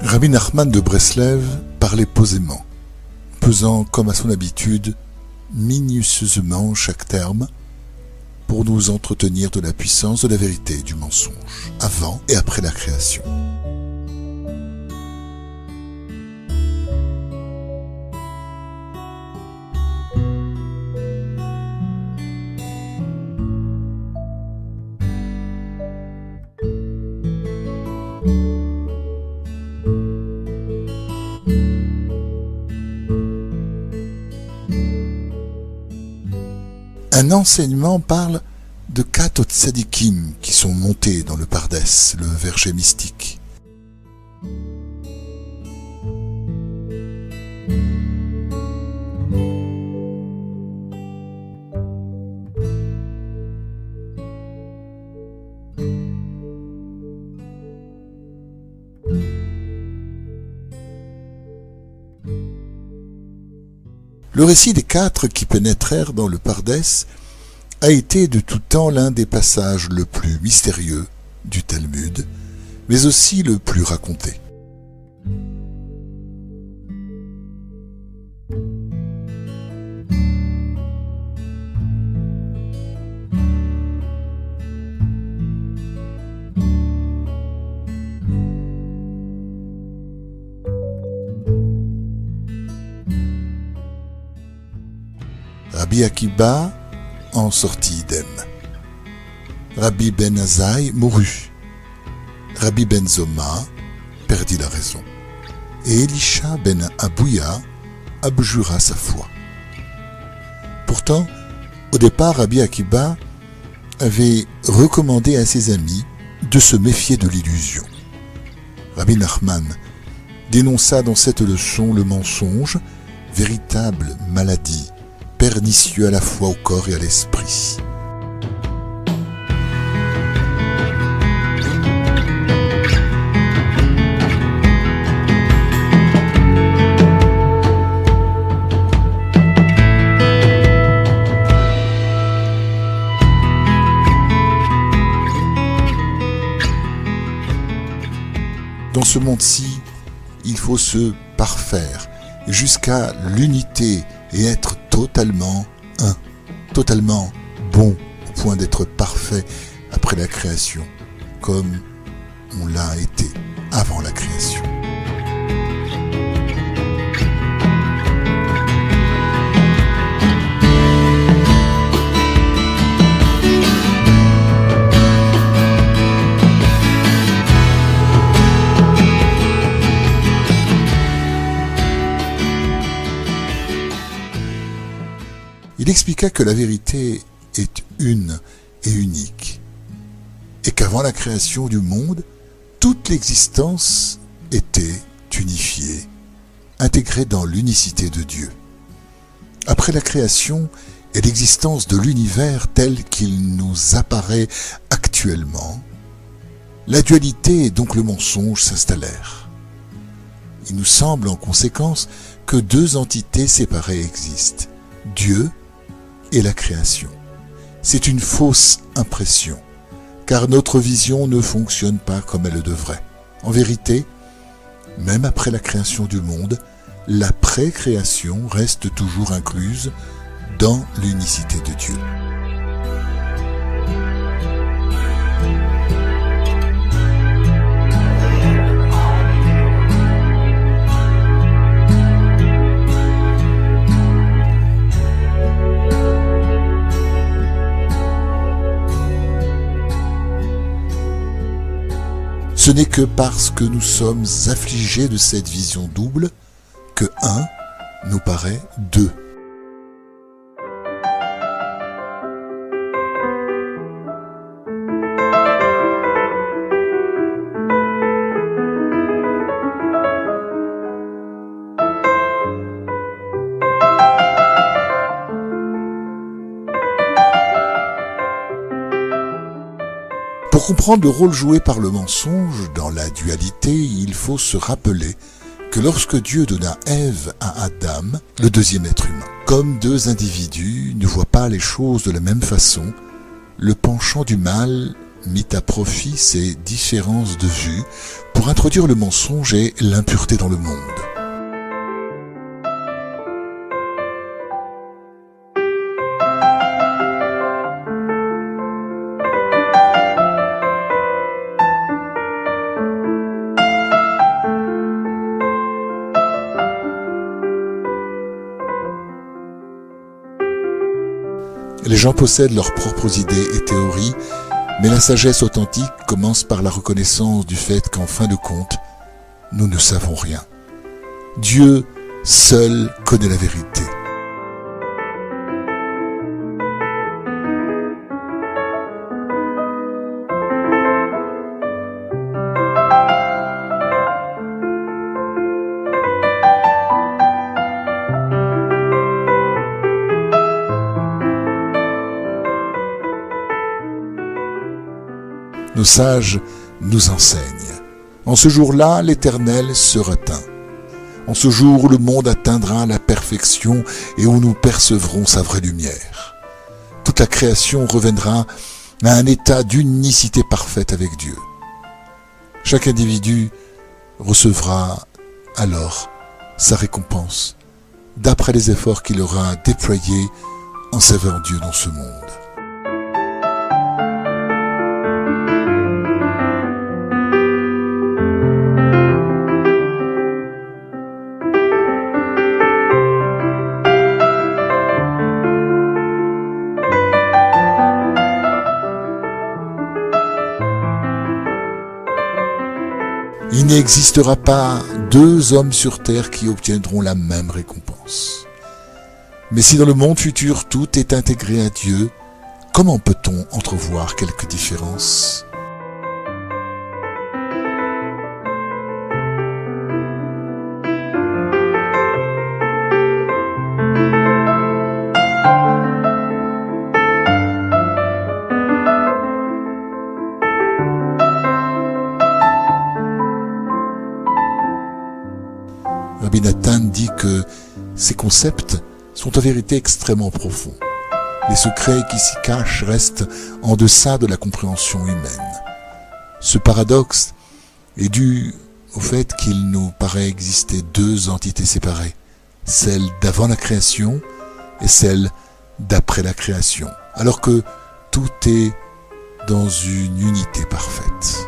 Rabbi Nachman de Breslev parlait posément, pesant comme à son habitude minutieusement chaque terme pour nous entretenir de la puissance de la vérité et du mensonge, avant et après la création. Un enseignement parle de 4 tzadikim qui sont montés dans le Pardès, le verger mystique. Le récit des 4 qui pénétrèrent dans le Pardès a été de tout temps l'un des passages le plus mystérieux du Talmud, mais aussi le plus raconté. Rabbi Akiba en sortit idem. Rabbi Ben Azaï mourut. Rabbi Ben Zoma perdit la raison. Et Elisha Ben Abouya abjura sa foi. Pourtant, au départ, Rabbi Akiba avait recommandé à ses amis de se méfier de l'illusion. Rabbi Nachman dénonça dans cette leçon le mensonge, véritable maladie, pernicieux à la fois au corps et à l'esprit. Dans ce monde-ci, il faut se parfaire jusqu'à l'unité et être totalement un, totalement bon, au point d'être parfait après la création, comme on l'a été avant la création. Il expliqua que la vérité est une et unique, et qu'avant la création du monde, toute l'existence était unifiée, intégrée dans l'unicité de Dieu. Après la création et l'existence de l'univers tel qu'il nous apparaît actuellement, la dualité et donc le mensonge s'installèrent. Il nous semble en conséquence que 2 entités séparées existent, Dieu et la création. C'est une fausse impression, car notre vision ne fonctionne pas comme elle devrait. En vérité, même après la création du monde, la pré-création reste toujours incluse dans l'unicité de Dieu. Ce n'est que parce que nous sommes affligés de cette vision double que 1 nous paraît 2. Pour comprendre le rôle joué par le mensonge dans la dualité, il faut se rappeler que lorsque Dieu donna Ève à Adam, le 2e être humain, comme 2 individus ne voient pas les choses de la même façon, le penchant du mal mit à profit ces différences de vue pour introduire le mensonge et l'impureté dans le monde. Les gens possèdent leurs propres idées et théories, mais la sagesse authentique commence par la reconnaissance du fait qu'en fin de compte, nous ne savons rien. Dieu seul connaît la vérité. Nos sages nous enseignent. En ce jour-là, l'Éternel se retint. En ce jour où le monde atteindra la perfection et où nous percevrons sa vraie lumière. Toute la création reviendra à un état d'unicité parfaite avec Dieu. Chaque individu recevra alors sa récompense d'après les efforts qu'il aura déployés en servant Dieu dans ce monde. Il n'existera pas deux hommes sur terre qui obtiendront la même récompense. Mais si dans le monde futur tout est intégré à Dieu, comment peut-on entrevoir quelques différences ? Rabbi Nathan dit que ces concepts sont en vérité extrêmement profonds. Les secrets qui s'y cachent restent en deçà de la compréhension humaine. Ce paradoxe est dû au fait qu'il nous paraît exister deux entités séparées, celle d'avant la création et celle d'après la création, alors que tout est dans une unité parfaite.